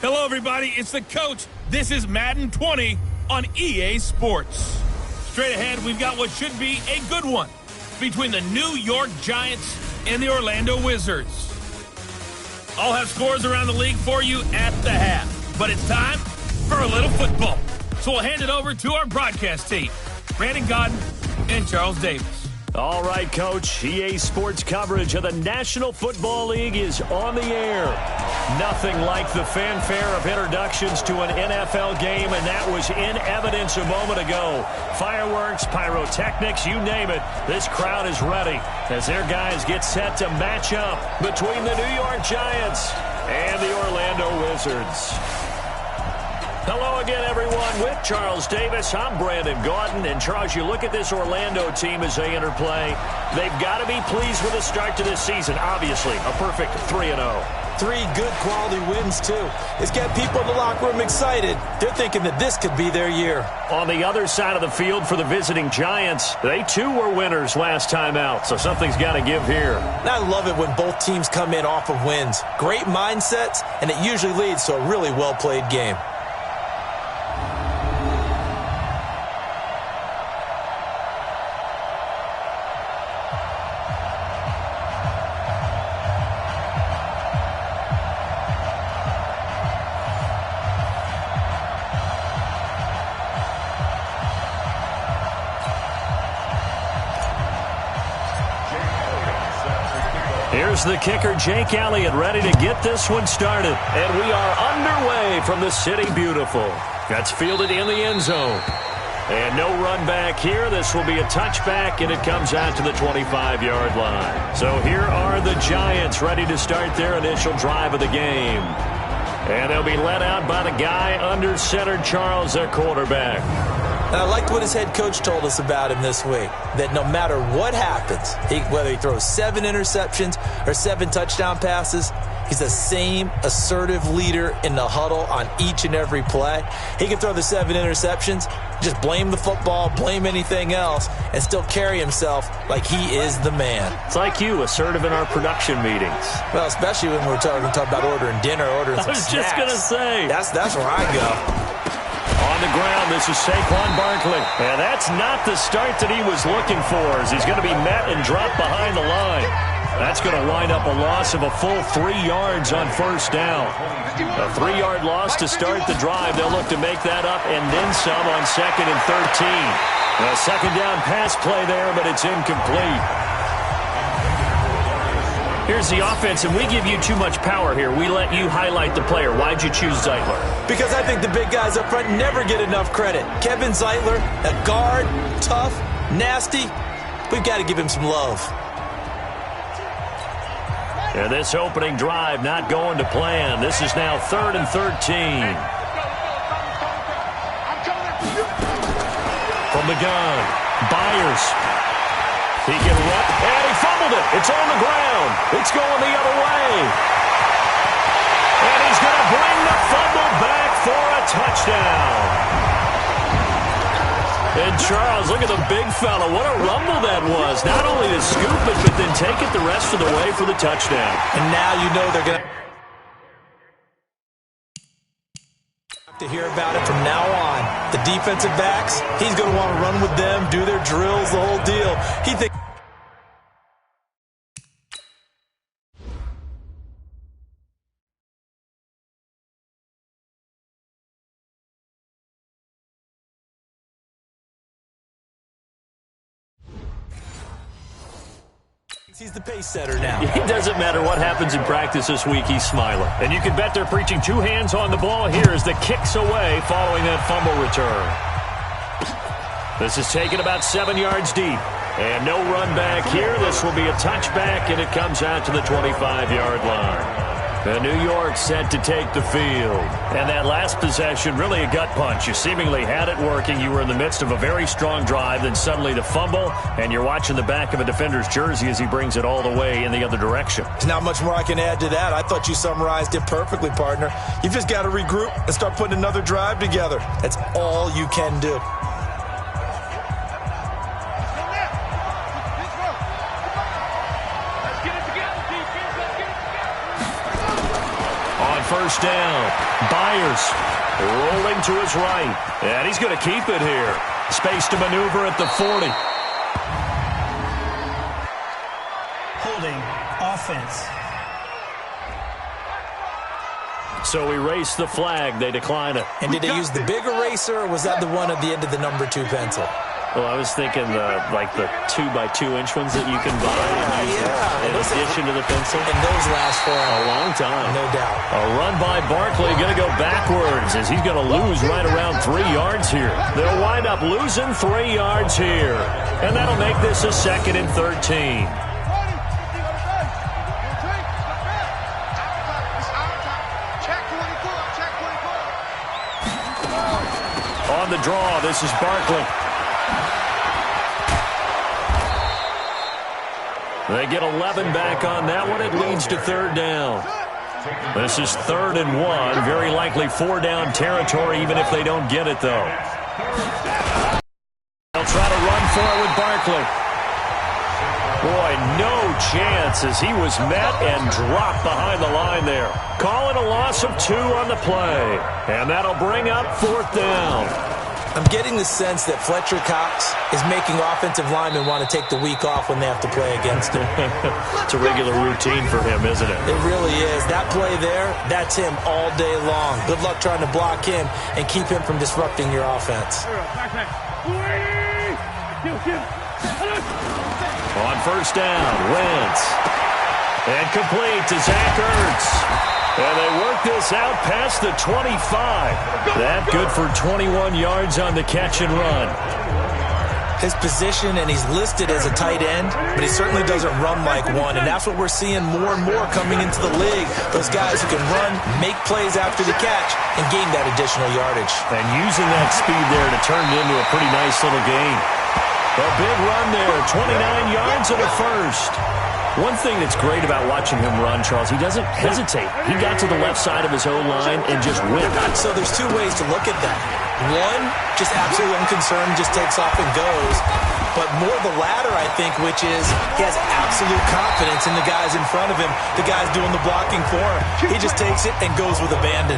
Hello, everybody. It's the coach. This is Madden 20 on EA Sports. Straight ahead, we've got what should be a good one between the New York Giants and the Orlando Wizards. I'll have scores around the league for you at the half, but it's time for a little football. So we'll hand it over to our broadcast team, Brandon Godden and Charles Davis. All right, Coach. EA Sports coverage of the National Football League is on the air. Nothing like the fanfare of introductions to an NFL game, and that was in evidence a moment ago. Fireworks, pyrotechnics, you name it. This crowd is ready as their guys get set to match up between the New York Giants and the Orlando Wizards. Hello again, everyone. With Charles Davis, I'm Brandon Gaudin. And, Charles, you look at this Orlando team as they enter play. They've got to be pleased with the start to this season. Obviously, a perfect 3-0. 3 good quality wins, too. It's got people in the locker room excited. They're thinking that this could be their year. On the other side of the field for the visiting Giants, they, too, were winners last time out. So something's got to give here. And I love it when both teams come in off of wins. Great mindsets, and it usually leads to a really well-played game. Here's the kicker, Jake Elliott, ready to get this one started. And we are underway from the City Beautiful. That's fielded in the end zone. And no run back here. This will be a touchback, and it comes out to the 25-yard line. So here are the Giants ready to start their initial drive of the game. And they'll be led out by the guy under center, Charles, their quarterback. And I liked what his head coach told us about him this week, that no matter what happens, whether he throws 7 interceptions or 7 touchdown passes, he's the same assertive leader in the huddle on each and every play. He can throw the 7 interceptions, just blame the football, blame anything else, and still carry himself like he is the man. It's like you, assertive in our production meetings. Well, especially when we're talking about ordering dinner, ordering some snacks. I was just going to say. That's where I go. On the ground, this is Saquon Barkley. And that's not the start that he was looking for, as he's going to be met and dropped behind the line. That's going to wind up a loss of a full 3 yards on first down. A 3-yard loss to start the drive. They'll look to make that up and then some on 2nd and 13. A second down pass play there, but it's incomplete. Here's the offense, and we give you too much power here. We let you highlight the player. Why'd you choose Zeitler? Because I think the big guys up front never get enough credit. Kevin Zeitler, a guard, tough, nasty. We've got to give him some love. And this opening drive not going to plan. This is now 3rd and 13. From the gun, Byers. He can run, and he fumbled it. It's on the ground. It's going the other way. And he's going to bring the fumble back for a touchdown. And Charles, look at the big fella. What a rumble that was. Not only to scoop it, but then take it the rest of the way for the touchdown. And now you know they're going to hear about it from now on. The defensive backs, he's going to want to run with them, do their drills, the whole deal. He thinks he's the pace setter now. It doesn't matter what happens in practice this week, he's smiling. And you can bet they're preaching 2 hands on the ball here as the kick's away following that fumble return. This is taken about 7 yards deep. And no run back here. This will be a touchback, and it comes out to the 25-yard line. And New York set to take the field. And that last possession, really a gut punch. You seemingly had it working. You were in the midst of a very strong drive. Then suddenly the fumble, and you're watching the back of a defender's jersey as he brings it all the way in the other direction. There's not much more I can add to that. I thought you summarized it perfectly, partner. You've just got to regroup and start putting another drive together. That's all you can do. first down. Byers rolling to his right. And he's going to keep it here. Space to maneuver at the 40. Holding offense. So erase the flag. They decline it. And did they use the big eraser, or was that the one at the end of the number 2 pencil? Well, I was thinking the 2x2-inch ones that you can buy in addition to the pencil. And those last for a long time. No doubt. A run by Barkley, going to go backwards as he's going to lose right around 3 yards here. They'll wind up losing 3 yards here. And that'll make this a 2nd and 13. On the draw, this is Barkley. They get 11 back on that one. It leads to 3rd down. This is 3rd and 1. Very likely 4-down territory, even if they don't get it, though. They'll try to run for it with Barkley. Boy, no chance as he was met and dropped behind the line there. Calling a loss of 2 on the play. And that'll bring up 4th down. I'm getting the sense that Fletcher Cox is making offensive linemen want to take the week off when they have to play against him. It's a regular routine for him, isn't it? It really is. That play there, that's him all day long. Good luck trying to block him and keep him from disrupting your offense. On first down, Wentz. And complete to Zach Ertz. And they work this out past the 25. That good for 21 yards on the catch and run. His position, and he's listed as a tight end, but he certainly doesn't run like one, and that's what we're seeing more and more coming into the league. Those guys who can run, make plays after the catch, and gain that additional yardage. And using that speed there to turn it into a pretty nice little gain. A big run there, 29 yards and a first. One thing that's great about watching him run, Charles, he doesn't hesitate. He got to the left side of his O-line and just went. So there's 2 ways to look at that. One, just absolutely unconcerned, just takes off and goes. But more the latter, I think, which is he has absolute confidence in the guys in front of him, the guys doing the blocking for him. He just takes it and goes with abandon.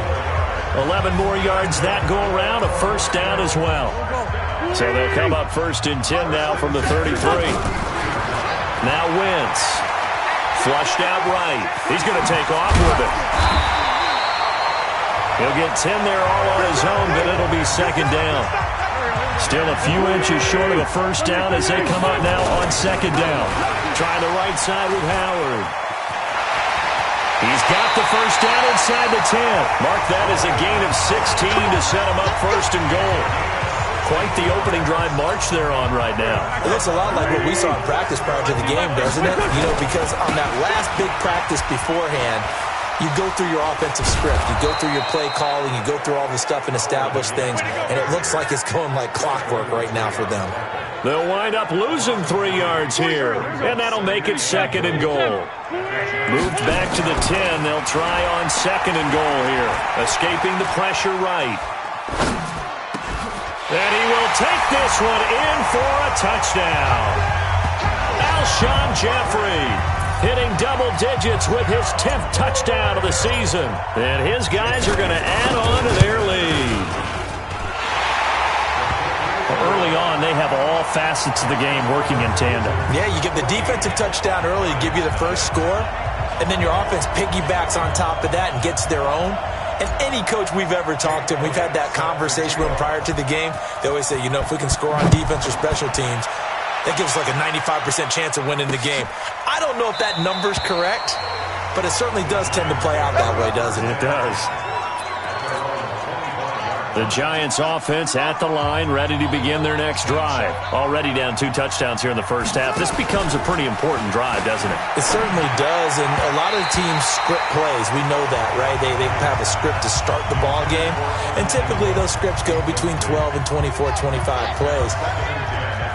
11 more yards that go around, a first down as well. So they'll come up 1st and 10 now from the 33. Now Wentz. Flushed out right. He's going to take off with it. He'll get 10 there all on his own, but it'll be 2nd down. Still a few inches short of a first down as they come up now on 2nd down. Trying the right side with Howard. He's got the first down inside the 10. Mark that as a gain of 16 to set him up 1st and goal. Quite the opening drive march they're on right now. It looks a lot like what we saw in practice prior to the game, doesn't it? You know, because on that last big practice beforehand, you go through your offensive script, you go through your play calling, you go through all the stuff and establish things, and it looks like it's going like clockwork right now for them. They'll wind up losing 3 yards here, and that'll make it 2nd and goal. Moved back to the 10. They'll try on 2nd and goal here, escaping the pressure right. And he will take this one in for a touchdown. Alshon Jeffrey hitting double digits with his 10th touchdown of the season. And his guys are going to add on to their lead. Early on, they have all facets of the game working in tandem. Yeah, you give the defensive touchdown early, give you the first score, and then your offense piggybacks on top of that and gets their own. And any coach we've ever talked to, we've had that conversation with them prior to the game, they always say, you know, if we can score on defense or special teams, that gives us like a 95% chance of winning the game. I don't know if that number's correct, but it certainly does tend to play out that way, doesn't it? It does. The Giants offense at the line, ready to begin their next drive. Already down 2 touchdowns here in the first half. This becomes a pretty important drive, doesn't it? It certainly does, and a lot of the teams script plays. We know that, right? They have a script to start the ball game, and typically those scripts go between 12 and 24, 25 plays.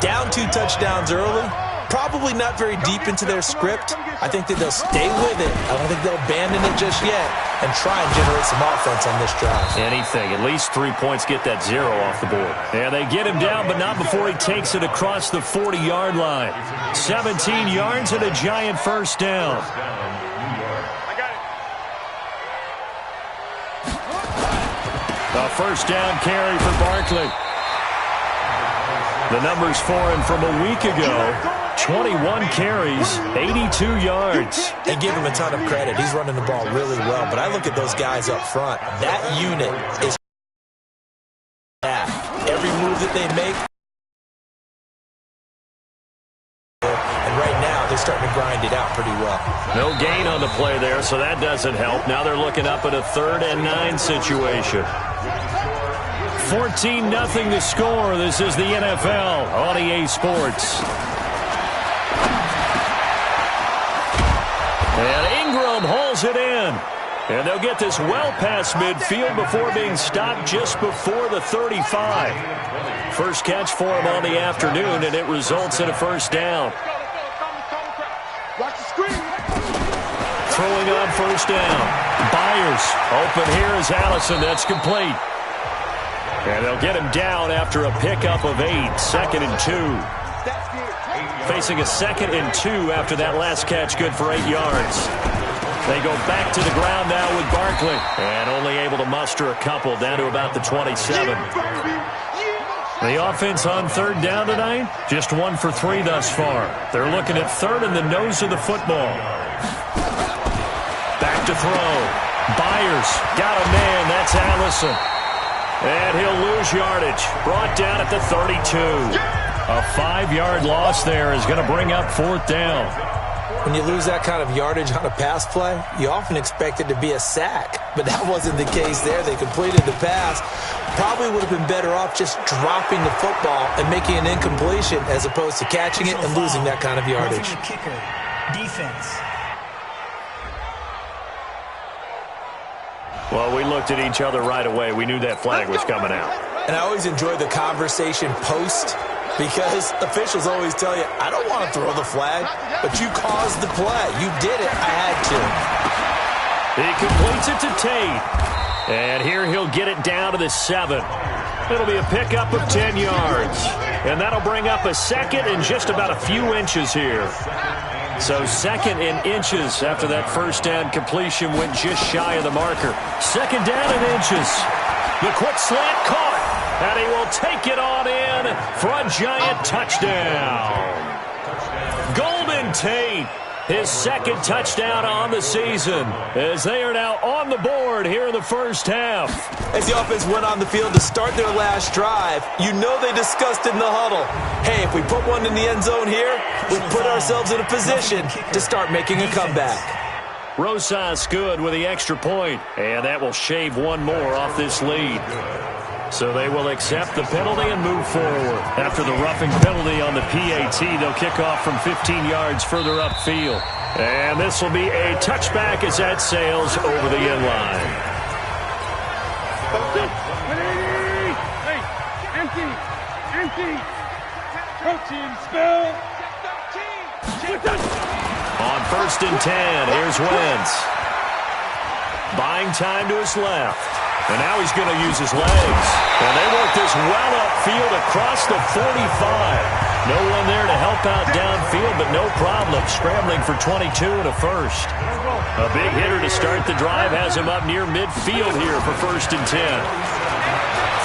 Down 2 touchdowns early, probably not very deep into their script. I think that they'll stay with it. I don't think they'll abandon it just yet and try and generate some offense on this drive. Anything. At least 3 points, get that 0 off the board. And they get him down, but not before he takes it across the 40-yard line. 17 yards and a Giant first down. A first down carry for Barkley. The numbers for him from a week ago. 21 carries, 82 yards. And give him a ton of credit. He's running the ball really well. But I look at those guys up front. That unit is that. Every move that they make. And right now, they're starting to grind it out pretty well. No gain on the play there, so that doesn't help. Now they're looking up at a 3rd and 9 situation. 14-0 to score. This is the NFL on EA Sports. And Ingram hauls it in. And they'll get this well past midfield before being stopped just before the 35. First catch for him on the afternoon, and it results in a first down. Throwing on first down. Byers open here is Allison. That's complete. And they'll get him down after a pickup of 8. 2nd and 2. Facing a 2nd and 2 after that last catch, good for 8 yards. They go back to the ground now with Barkley. And only able to muster a couple down to about the 27. The offense on 3rd down tonight, just 1 for 3 thus far. They're looking at 3rd in the nose of the football. Back to throw. Byers got a man. That's Allison. And he'll lose yardage. Brought down at the 32. A 5-yard loss there is going to bring up 4th down. When you lose that kind of yardage on a pass play, you often expect it to be a sack. But that wasn't the case there. They completed the pass. Probably would have been better off just dropping the football and making an incompletion as opposed to catching it and losing that kind of yardage. Kicker, defense. Well, we looked at each other right away. We knew that flag was coming out. And I always enjoy the conversation post because officials always tell you, I don't want to throw the flag, but you caused the play. You did it. I had to. He completes it to Tate. And here he'll get it down to the 7. It'll be a pickup of 10 yards. And that'll bring up a 2nd and just about a few inches here. So 2nd in inches after that first down completion went just shy of the marker. 2nd down in inches. The quick slant caught. And he will take it on in for a giant touchdown. Golden Tate, his 2nd touchdown on the season, as they are now on the board here in the first half. As the offense went on the field to start their last drive, you know they discussed in the huddle, hey, if we put one in the end zone here, we put ourselves in a position to start making a comeback. Rosas good with the extra point, and that will shave one more off this lead. So they will accept the penalty and move forward. After the roughing penalty on the PAT, they'll kick off from 15 yards further upfield. And this will be a touchback as that sails over the end line. Empty. Protein spill. On 1st and 10, here's Wentz. Buying time to his left. And now he's going to use his legs. And they work this well upfield across the 45. No one there to help out downfield, but no problem. Scrambling for 22 and a first. A big hitter to start the drive has him up near midfield here for 1st and 10.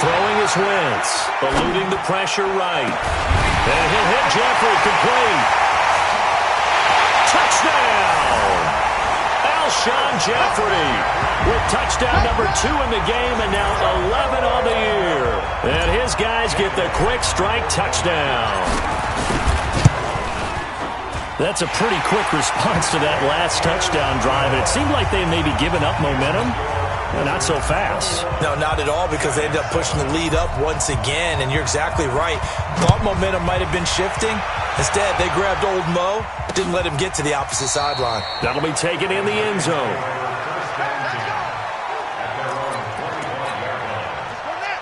Throwing his Wentz, eluding the pressure right. And he'll hit Jeffrey complete. Touchdown! Alshon Jeffrey with touchdown number 2 in the game and now 11 on the year. And his guys get the quick strike touchdown. That's a pretty quick response to that last touchdown drive. And it seemed like they may be giving up momentum. Well, not so fast. No, not at all, because they ended up pushing the lead up once again, and you're exactly right. Thought momentum might have been shifting. Instead, they grabbed old Mo, didn't let him get to the opposite sideline. That'll be taken in the end zone.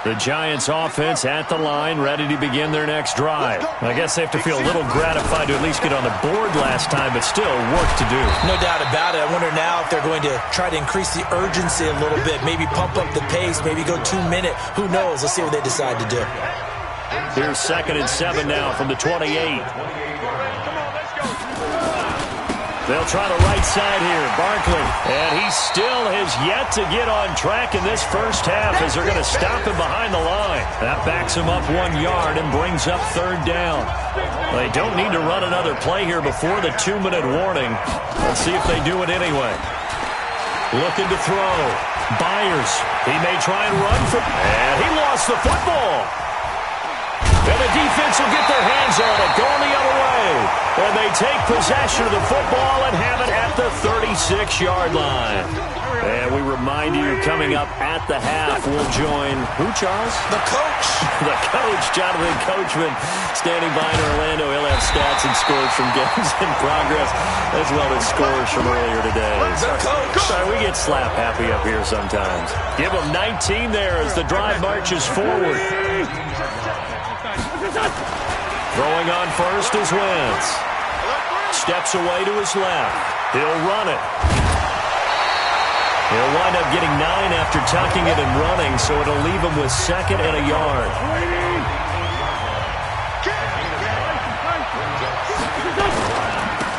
The Giants offense at the line, ready to begin their next drive. I guess they have to feel a little gratified to at least get on the board last time, but still work to do. No doubt about it. I wonder now if they're going to try to increase the urgency a little bit, maybe pump up the pace, maybe go 2-minute. Who knows? Let's see what they decide to do. Here's 2nd and 7 now from the 28. They'll try the right side here. Barkley. And he still has yet to get on track in this first half as they're going to stop him behind the line. That backs him up 1 yard and brings up third down. They don't need to run another play here before the 2-minute warning. Let's see if they do it anyway. Looking to throw. Byers. He may try and run for... And he lost the football. And the defense will get their hands on it, going the other way. And they take possession of the football and have it at the 36-yard line. And we remind you, coming up at the half, we'll join, who, Charles? The coach. The coach, Jonathan Coachman, standing by in Orlando. He'll have stats and scores from games in progress, as well as scores from earlier today. The coach. Sorry, we get slap happy up here sometimes. Give him 19 there as the drive marches forward. Throwing on first is Wentz. Steps away to his left. He'll run it. He'll wind up getting 9 after tucking it and running, so it'll leave him with 2nd and a yard.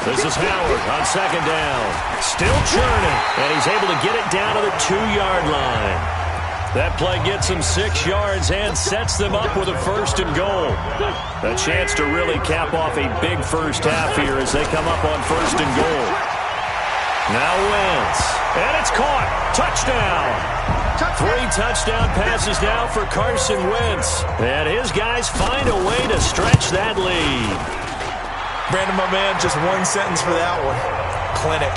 This is Howard on 2nd down. Still churning, and he's able to get it down to the 2-yard line. That play gets him 6 yards and sets them up with a 1st and goal. A chance to really cap off a big first half here as they come up on 1st and goal. Now Wentz. And it's caught. Touchdown. 3 touchdown passes now for Carson Wentz. And his guys find a way to stretch that lead. Brandon, my man, just one sentence for that one. Clinic.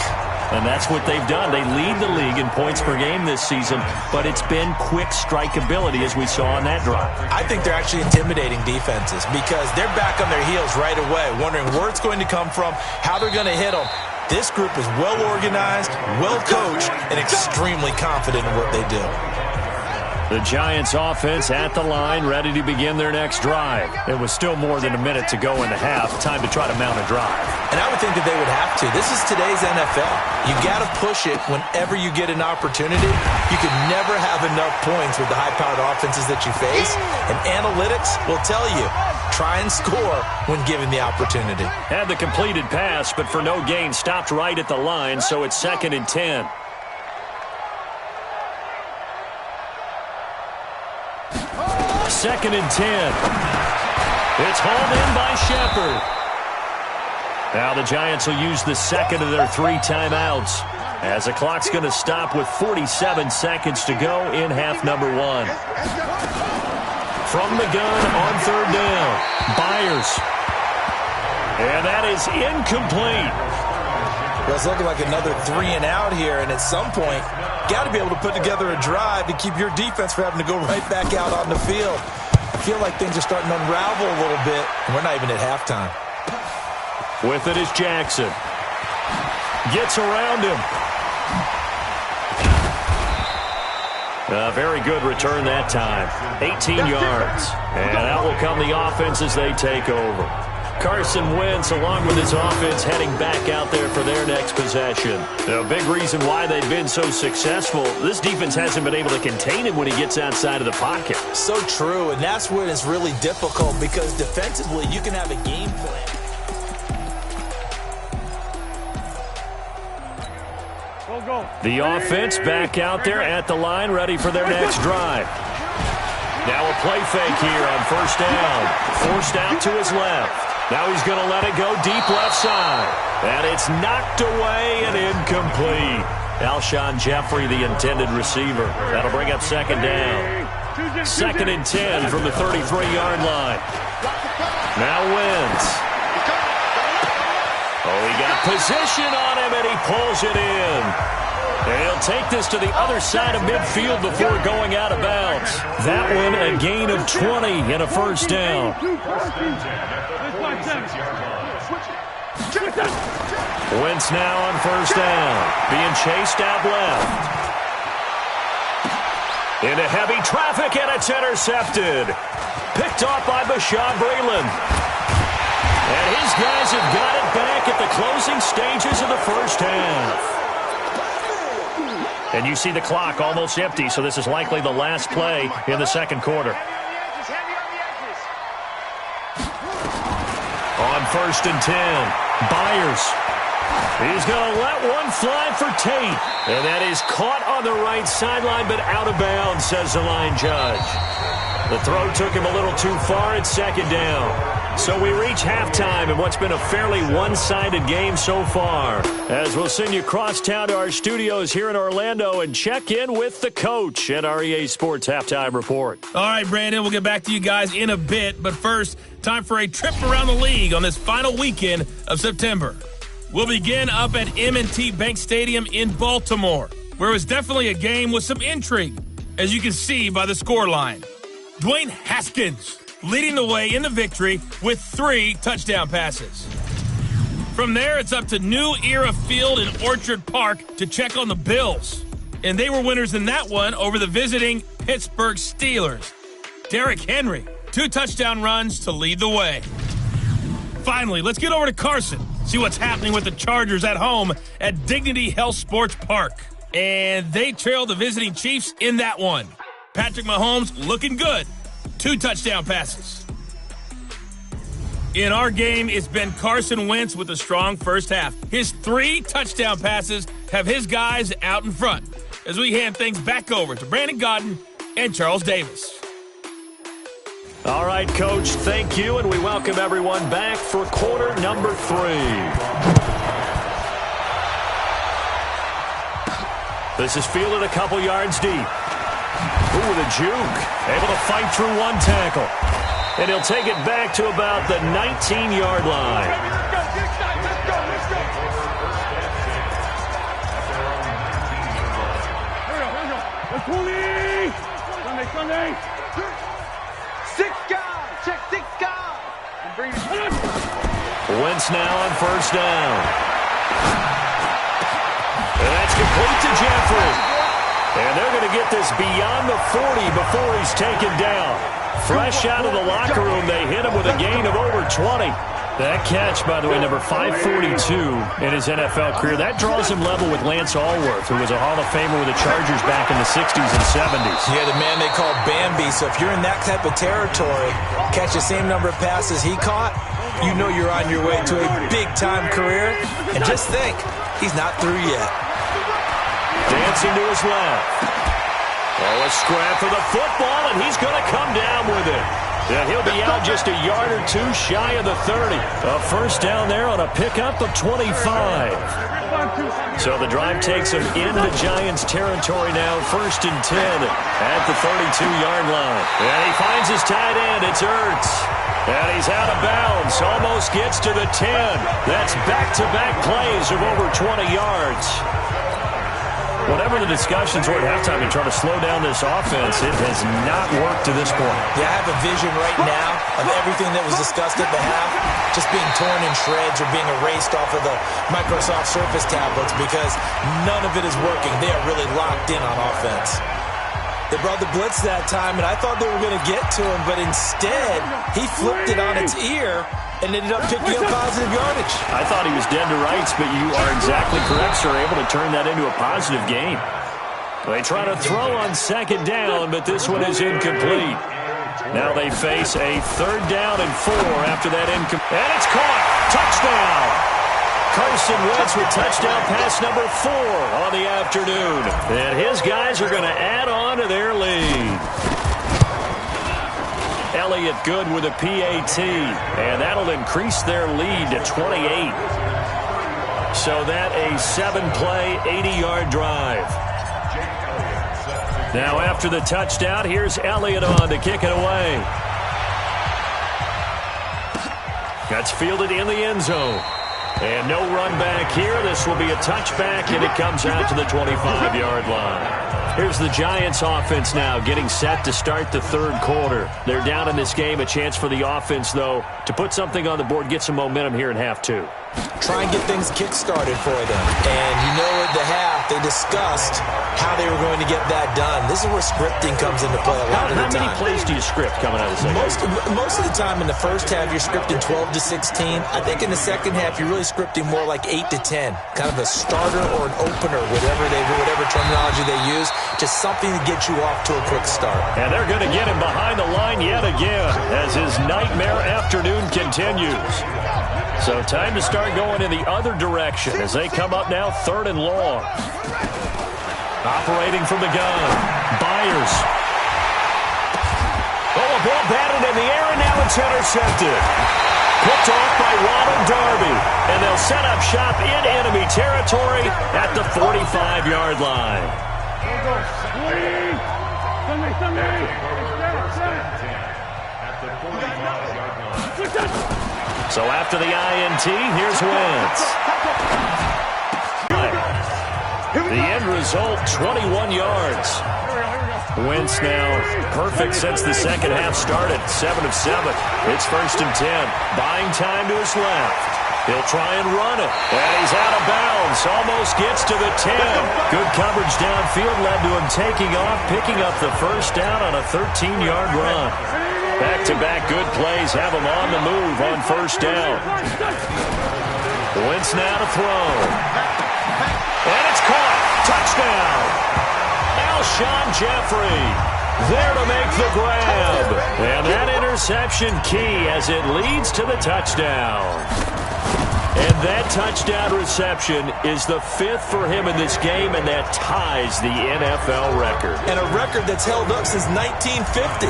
And that's what they've done. They lead the league in points per game this season, but it's been quick strikeability as we saw on that drive. I think they're actually intimidating defenses because they're back on their heels right away, wondering where it's going to come from, how they're going to hit them. This group is well organized, well coached, and extremely confident in what they do. The Giants offense at the line, ready to begin their next drive. It was still more than a minute to go in the half. Time to try to mount a drive. And I would think that they would have to. This is today's NFL. You got to push it whenever you get an opportunity. You could never have enough points with the high-powered offenses that you face. And analytics will tell you, try and score when given the opportunity. Had the completed pass, but for no gain, stopped right at the line, so it's 2nd and 10. Second and 10. It's hauled in by Shepard. Now the Giants will use the 2nd of their 3 timeouts as the clock's going to stop with 47 seconds to go in half number 1. From the gun on 3rd down, Byers. And that is incomplete. Well, it's looking like another 3 and out here, and at some point, got to be able to put together a drive to keep your defense from having to go right back out on the field. I feel like things are starting to unravel a little bit, and we're not even at halftime. With it is Jackson. Gets around him. A very good return that time. 18 yards. And out will come the offense as they take over. Carson Wentz, along with his offense, heading back out there for their next possession. A big reason why they've been so successful, this defense hasn't been able to contain him when he gets outside of the pocket. So true, and that's when it's really difficult because defensively you can have a game plan. The offense back out there at the line, ready for their next drive. Now a play fake here on 1st down. Forced out to his left. Now he's going to let it go deep left side. And it's knocked away and incomplete. Alshon Jeffrey, the intended receiver. That'll bring up 2nd down. 2nd and 10 from the 33-yard line. Now Wentz. Oh, he got position on him, and he pulls it in. And he'll take this to the other side of midfield before going out of bounds. That one, a gain of 20 and a 1st down. Wentz now on 1st down. Being chased out left. Into heavy traffic, and it's intercepted. Picked off by Bashaud Breeland. And his guys have got it back at the closing stages of the first half. And you see the clock almost empty, so this is likely the last play in the 2nd quarter. On 1st and 10, Byers. He's going to let one fly for Tate. And that is caught on the right sideline, but out of bounds, says the line judge. The throw took him a little too far. It's second down. So we reach halftime in what's been a fairly one-sided game so far. As we'll send you across town to our studios here in Orlando and check in with the coach at our EA Sports Halftime Report. All right, Brandon, we'll get back to you guys in a bit. But first, time for a trip around the league on this final weekend of September. We'll begin up at M&T Bank Stadium in Baltimore, where it was definitely a game with some intrigue, as you can see by the scoreline. Dwayne Haskins leading the way in the victory with 3 touchdown passes. From there, it's up to New Era Field in Orchard Park to check on the Bills. And they were winners in that one over the visiting Pittsburgh Steelers. Derrick Henry, 2 touchdown runs to lead the way. Finally, let's get over to Carson, see what's happening with the Chargers at home at Dignity Health Sports Park. And they trailed the visiting Chiefs in that one. Patrick Mahomes looking good. 2 touchdown passes. In our game, it's been Carson Wentz with a strong first half. His 3 touchdown passes have his guys out in front as we hand things back over to Brandon Godden and Charles Davis. All right, Coach, thank you, and we welcome everyone back for quarter number 3. This is fielded a couple yards deep. Ooh, with a juke. Able to fight through 1 tackle. And he'll take it back to about the 19-yard line. Let's go. Sunday. 6 guys. Check 6 guys. And bring it. Wentz now on first down. And that's complete to Jeffrey. And they're going to get this beyond the 40 before he's taken down. Fresh out of the locker room, they hit him with a gain of over 20. That catch, by the way, number 542 in his NFL career. That draws him level with Lance Allworth, who was a Hall of Famer with the Chargers back in the 60s and 70s. Yeah, the man they call Bambi. So if you're in that type of territory, catch the same number of passes he caught, you know you're on your way to a big-time career. And just think, he's not through yet. Dancing to his left. Oh, a scrap for the football, and he's going to come down with it. Yeah, he'll be out just a yard or 2 shy of the 30. A first down there on a pickup of 25. So the drive takes him into Giants territory now, 1st and 10 at the 32-yard line. And he finds his tight end. It's Ertz. And he's out of bounds. Almost gets to the 10. That's back-to-back plays of over 20 yards. Whatever the discussions were at halftime and trying to slow down this offense, it has not worked to this point. Yeah, I have a vision right now of everything that was discussed at the half just being torn in shreds or being erased off of the Microsoft Surface tablets because none of it is working. They are really locked in on offense. They brought the blitz that time, and I thought they were going to get to him, but instead, he flipped it on its ear and ended up picking up positive yardage. I thought he was dead to rights, but you are exactly correct, sir. Able to turn that into a positive gain. They try to throw on 2nd down, but this one is incomplete. Now they face a 3rd down and 4 after that incomplete. And it's caught. Touchdown. Carson Wentz with touchdown pass number 4 on the afternoon. And his guys are going to add on to their lead. Elliott good with a PAT, and that'll increase their lead to 28. So that a 7-play, 80-yard drive. Now after the touchdown, here's Elliott on to kick it away. That's fielded in the end zone. And no run back here. This will be a touchback, and it comes out to the 25-yard line. Here's the Giants offense now getting set to start the 3rd quarter. They're down in this game. A chance for the offense, though, to put something on the board, get some momentum here in half 2. Try and get things kick-started for them. And you know at the half, they discussed how they were going to get that done. This is where scripting comes into play a lot of the time. How many plays do you script coming out of the second? Most of the time in the first half, you're scripting 12 to 16. I think in the second half, you're really scripting more like 8 to 10. Kind of a starter or an opener, whatever terminology they use. Just something to get you off to a quick start. And they're going to get him behind the line yet again as his nightmare afternoon continues. So time to start going in the other direction as they come up now 3rd and long. Operating from the gun. Byers. Oh, a ball batted in the air, and now it's intercepted. Picked off by Ronald Darby. And they'll set up shop in enemy territory at the 45-yard line. So after the INT, here's Wentz. The end result, 21 yards. Wentz now perfect since the second half started. 7 of 7. It's 1st and 10. Buying time to his left. He'll try and run it. And he's out of bounds. Almost gets to the 10. Good coverage downfield led to him taking off, picking up the first down on a 13-yard run. Back-to-back good plays have him on the move on 1st down. Wentz now to throw. And it's caught. Touchdown. Alshon Jeffrey there to make the grab. And that interception key as it leads to the touchdown. And that touchdown reception is the 5th for him in this game, and that ties the NFL record. And a record that's held up since 1950.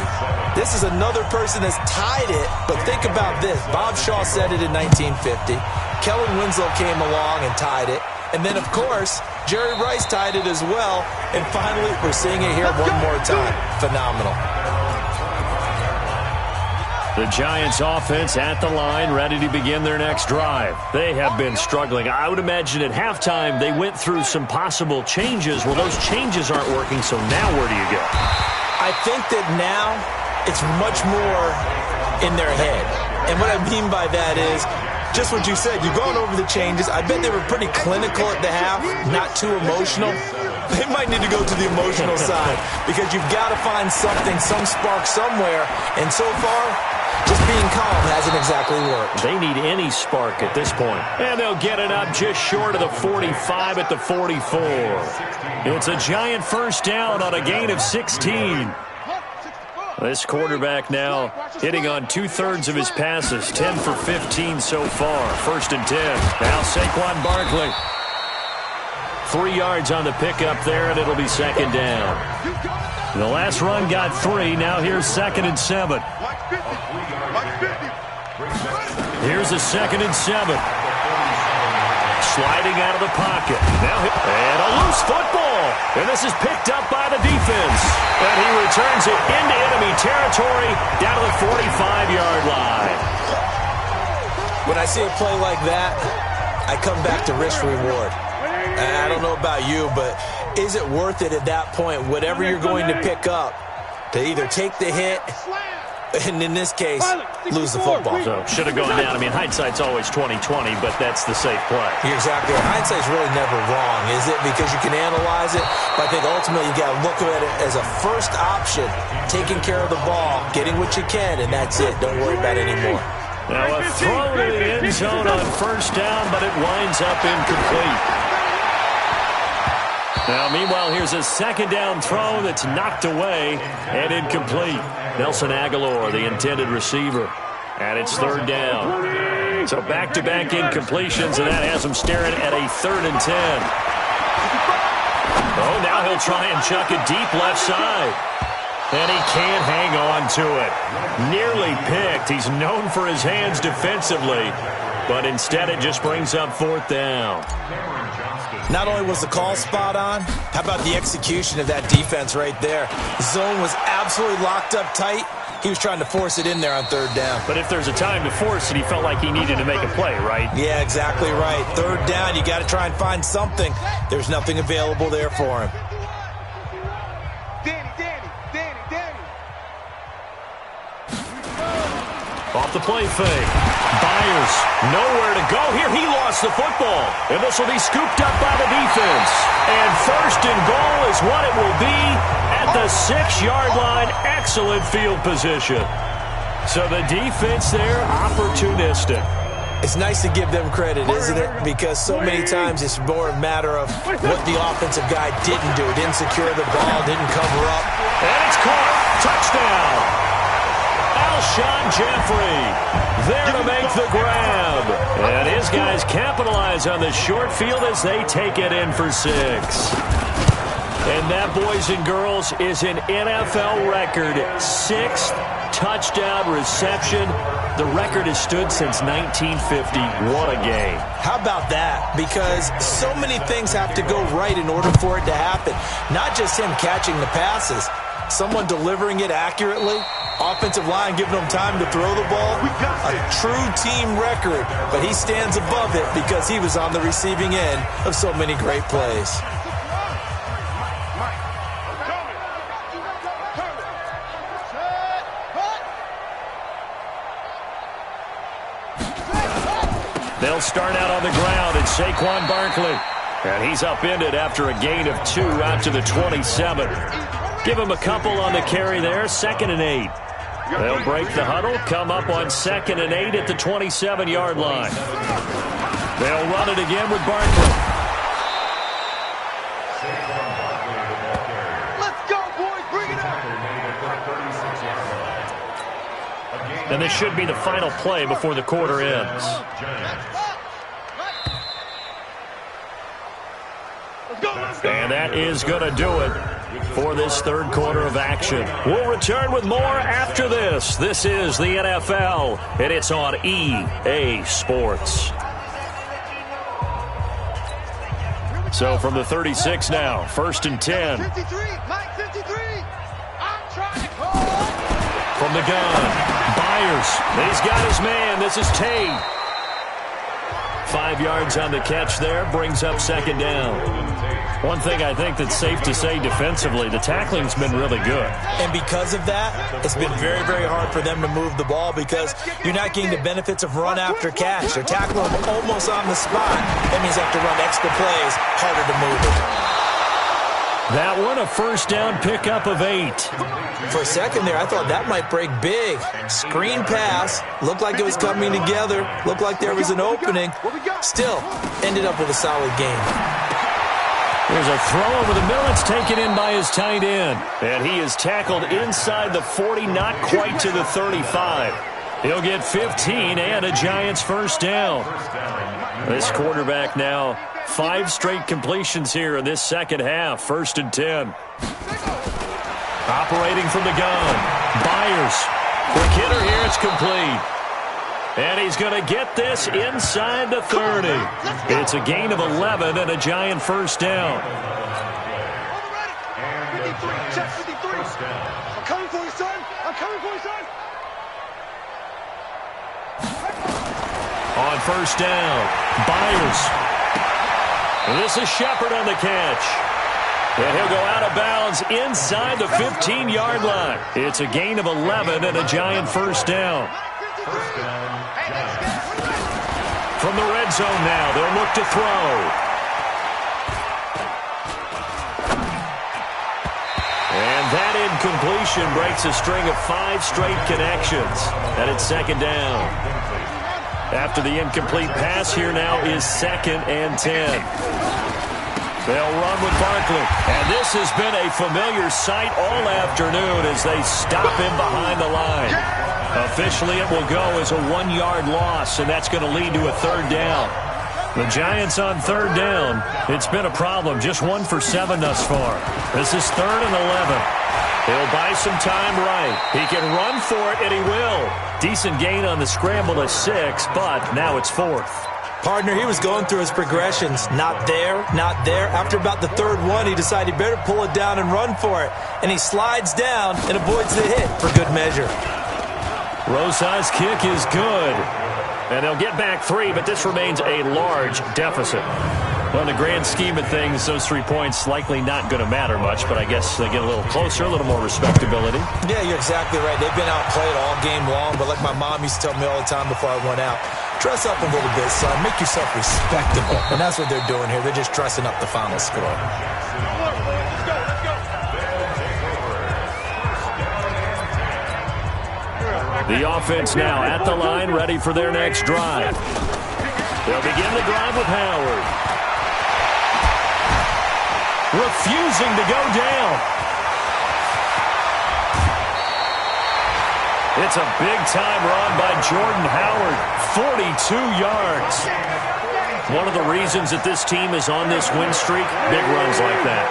This is another person that's tied it, but think about this. Bob Shaw said it in 1950. Kellen Winslow came along and tied it. And then, of course, Jerry Rice tied it as well. And finally, we're seeing it here one more time. Phenomenal. The Giants offense at the line, ready to begin their next drive. They have been struggling. I would imagine at halftime they went through some possible changes. Well, those changes aren't working, so now where do you go? I think that now it's much more in their head. And what I mean by that is just what you said. You've gone over the changes. I bet they were pretty clinical at the half, not too emotional. They might need to go to the emotional side because you've got to find something, some spark somewhere. And so far, just being calm hasn't exactly worked. They need any spark at this point. And they'll get it up just short of the 45 at the 44. It's a Giant first down on a gain of 16. This quarterback now hitting on 2/3 of his passes, 10 for 15 so far. 1st and 10. Now Saquon Barkley. 3 yards on the pickup there, and it'll be 2nd down. The last run got 3. Now here's 2nd and 7. Here's a 2nd and 7. Sliding out of the pocket. Now and a loose football. And this is picked up by the defense. And he returns it into enemy territory down to the 45-yard line. When I see a play like that, I come back to risk-reward. I don't know about you, but is it worth it at that point, whatever you're going to pick up, to either take the hit and in this case, lose the football? So should have gone down. I mean, hindsight's always 20/20, but that's the safe play. You're exactly right. Hindsight's really never wrong, is it? Because you can analyze it, but I think ultimately you got to look at it as a first option, taking care of the ball, getting what you can, and that's it. Don't worry about it anymore. Now a throw to the end zone on 1st down, but it winds up incomplete. Now, meanwhile, here's a 2nd down throw that's knocked away and incomplete. Nelson Aguilar, the intended receiver, and it's 3rd down. So back-to-back incompletions, and that has him staring at a 3rd and 10. Oh, now he'll try and chuck it deep left side. And he can't hang on to it. Nearly picked. He's known for his hands defensively, but instead it just brings up 4th down. Not only was the call spot on, how about the execution of that defense right there? The zone was absolutely locked up tight. He was trying to force it in there on 3rd down. But if there's a time to force it, he felt like he needed to make a play, right? Yeah, exactly right. 3rd down, you got to try and find something. There's nothing available there for him. Off the play fake. Byers, nowhere to go here. He lost the football. And this will be scooped up by the defense. And 1st and goal is what it will be at the 6-yard line. Excellent field position. So the defense there, opportunistic. It's nice to give them credit, isn't it? Because so many times it's more a matter of what the offensive guy didn't do. Didn't secure the ball, didn't cover up. And it's caught. Touchdown. Alshon Jeffrey there to make the grab. And his guys capitalize on the short field as they take it in for 6. And that, boys and girls, is an NFL record 6th touchdown reception. The record has stood since 1950. What a game. How about that? Because so many things have to go right in order for it to happen. Not just him catching the passes, someone delivering it accurately, offensive line giving him time to throw the ball. A true team record, but he stands above it because he was on the receiving end of so many great plays. They'll start out on the ground, and Saquon Barkley. And he's upended after a gain of 2 out to the 27. Give him a couple on the carry there, 2nd and 8. They'll break the huddle, come up on 2nd and 8 at the 27-yard line. They'll run it again with Barkley. Let's go, boys. Bring it up. And this should be the final play before the quarter ends. And that is going to do it for this third quarter of action. We'll return with more after this. This is the NFL, and it's on EA Sports. So from the 36 now, 1st and 10. 53, Mike 53. I'm trying to call. From the gun, Byers. He's got his man. This is Tate. 5 yards on the catch there, brings up 2nd down. One thing I think that's safe to say defensively, the tackling's been really good. And because of that, it's been very, very hard for them to move the ball because you're not getting the benefits of run after catch. They're tackling them almost on the spot. That means they have to run extra plays, harder to move it. That one, a 1st down pickup of 8. For a second there, I thought that might break big. Screen pass, looked like it was coming together, looked like there was an opening. Still, ended up with a solid game. There's a throw over the middle. It's taken in by his tight end. And he is tackled inside the 40, not quite to the 35. He'll get 15 and a Giants 1st down. This quarterback now, 5 straight completions here in this second half. 1st and 10. Operating from the gun. Byers. Quick hitter here. It's complete. And he's going to get this inside the 30. It's a gain of 11 and a Giant 1st down. 53, check 53. I'm coming for you, son. I'm coming for you, son. On 1st down, Byers. And this is Shepard on the catch. And he'll go out of bounds inside the 15-yard line. It's a gain of 11 and a Giant 1st down. From the red zone now, they'll look to throw. And that incompletion breaks a string of 5 straight connections. And it's 2nd down. After the incomplete pass, here now is 2nd and 10. They'll run with Barkley. And this has been a familiar sight all afternoon as they stop him behind the line. Officially, it will go as a 1-yard loss, and that's going to lead to a 3rd down. The Giants on 3rd down. It's been a problem. Just 1 for 7 thus far. This is 3rd and 11. He'll buy some time right. He can run for it, and he will. Decent gain on the scramble to 6, but now it's 4th. Partner, he was going through his progressions. Not there, not there. After about the 3rd one, he decided he better pull it down and run for it. And he slides down and avoids the hit for good measure. Rosa's kick is good. And they'll get back 3, but this remains a large deficit. Well, in the grand scheme of things, those 3 points likely not going to matter much, but I guess they get a little closer, a little more respectability. Yeah, you're exactly right. They've been outplayed all game long, but like my mom used to tell me all the time before I went out, dress up a little bit, son. Make yourself respectable. And that's what they're doing here. They're just dressing up the final score. The offense now at the line, ready for their next drive. They'll begin the drive with Howard. Refusing to go down. It's a big-time run by Jordan Howard, 42 yards. One of the reasons that this team is on this win streak, big runs like that.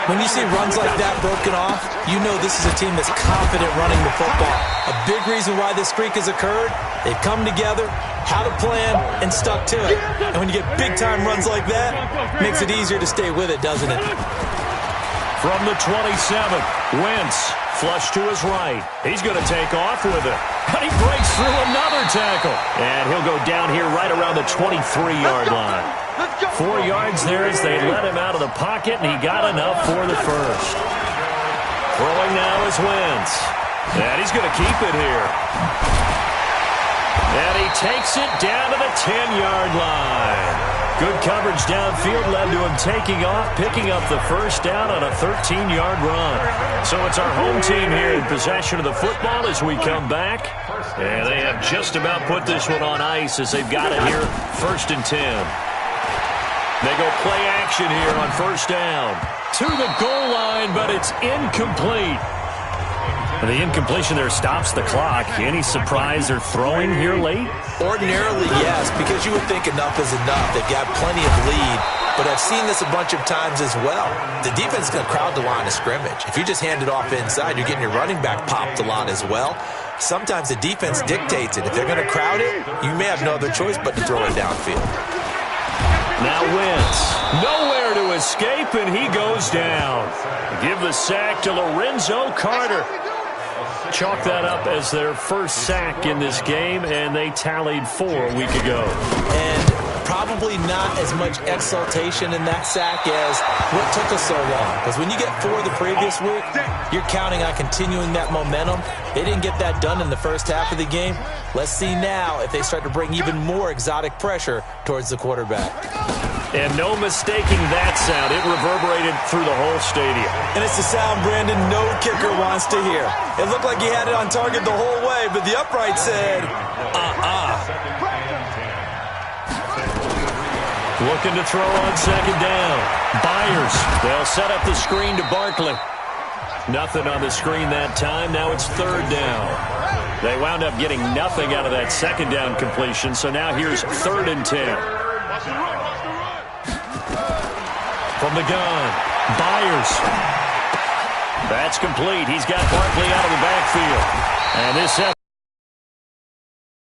When you see runs like that broken off, you know this is a team that's confident running the football. A big reason why this streak has occurred, they've come together, had a plan, and stuck to it. And when you get big-time runs like that, it makes it easier to stay with it, doesn't it? From the 27, Wentz, flush to his right. He's going to take off with it. But he breaks through another tackle. And he'll go down here right around the 23-yard line. 4 yards there as they let him out of the pocket, and he got enough for the first. Throwing now is Wentz. And he's going to keep it here. And he takes it down to the 10-yard line. Good coverage downfield led to him taking off, picking up the first down on a 13-yard run. So it's our home team here in possession of the football as we come back. And they have just about put this one on ice as they've got it here, 1st and 10. They go play action here on first down. To the goal line, but it's incomplete. And the incompletion there stops the clock. Any surprise they're throwing here late? Ordinarily, yes, because you would think enough is enough. They've got plenty of lead, but I've seen this a bunch of times as well. The defense is going to crowd the line of scrimmage. If you just hand it off inside, you're getting your running back popped a lot as well. Sometimes the defense dictates it. If they're going to crowd it, you may have no other choice but to throw it downfield. Now Wentz, nowhere to escape, and he goes down. Give the sack to Lorenzo Carter. Chalk that up as their first sack in this game, and they tallied 4 a week ago. And probably not as much exultation in that sack as what took us so long. Because when you get 4 the previous week, you're counting on continuing that momentum. They didn't get that done in the first half of the game. Let's see now if they start to bring even more exotic pressure towards the quarterback. And no mistaking that sound. It reverberated through the whole stadium. And it's the sound, Brandon, no kicker wants to hear. It looked like he had it on target the whole way, but the upright said, Looking to throw on second down. Byers, they'll set up the screen to Barkley. Nothing on the screen that time. Now it's 3rd down. They wound up getting nothing out of that second down completion, so now here's 3rd and 10. From the gun, Byers. That's complete. He's got Barkley out of the backfield. And this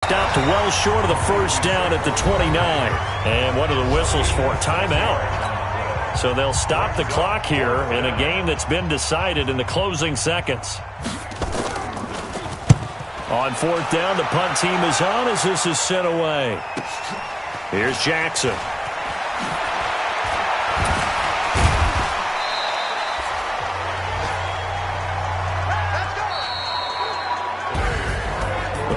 stopped well short of the first down at the 29. And what are the whistles for? Timeout. So they'll stop the clock here in a game that's been decided in the closing seconds. On 4th down, the punt team is on as this is sent away. Here's Jackson.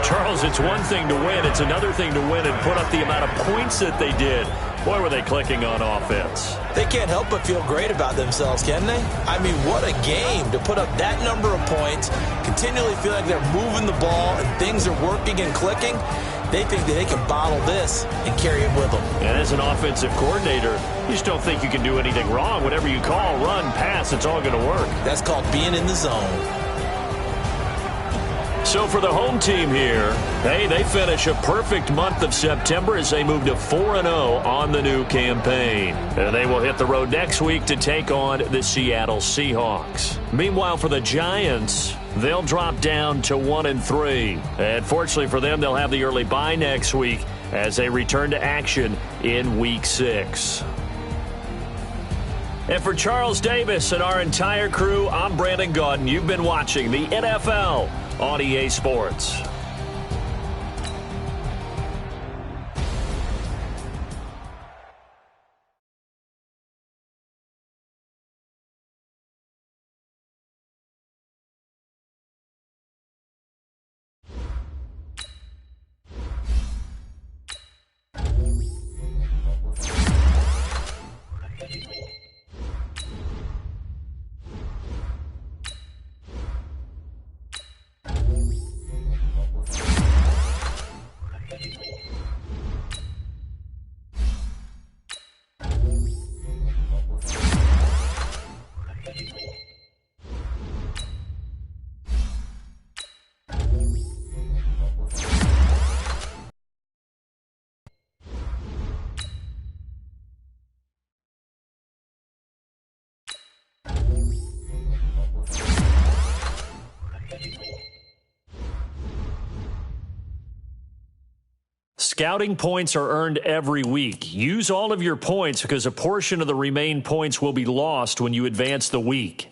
Charles, it's one thing to win. It's another thing to win and put up the amount of points that they did. Boy, were they clicking on offense. They can't help but feel great about themselves, can they? I mean, what a game to put up that number of points, continually feel like they're moving the ball and things are working and clicking. They think that they can bottle this and carry it with them. And as an offensive coordinator, you just don't think you can do anything wrong. Whatever you call, run, pass, it's all going to work. That's called being in the zone. So for the home team here, hey, they finish a perfect month of September as they move to 4-0 on the new campaign. And they will hit the road next week to take on the Seattle Seahawks. Meanwhile, for the Giants, they'll drop down to 1-3. And fortunately for them, they'll have the early bye next week as they return to action in Week 6. And for Charles Davis and our entire crew, I'm Brandon Gaudin. You've been watching the NFL on EA Sports. Scouting points are earned every week. Use all of your points because a portion of the remaining points will be lost when you advance the week.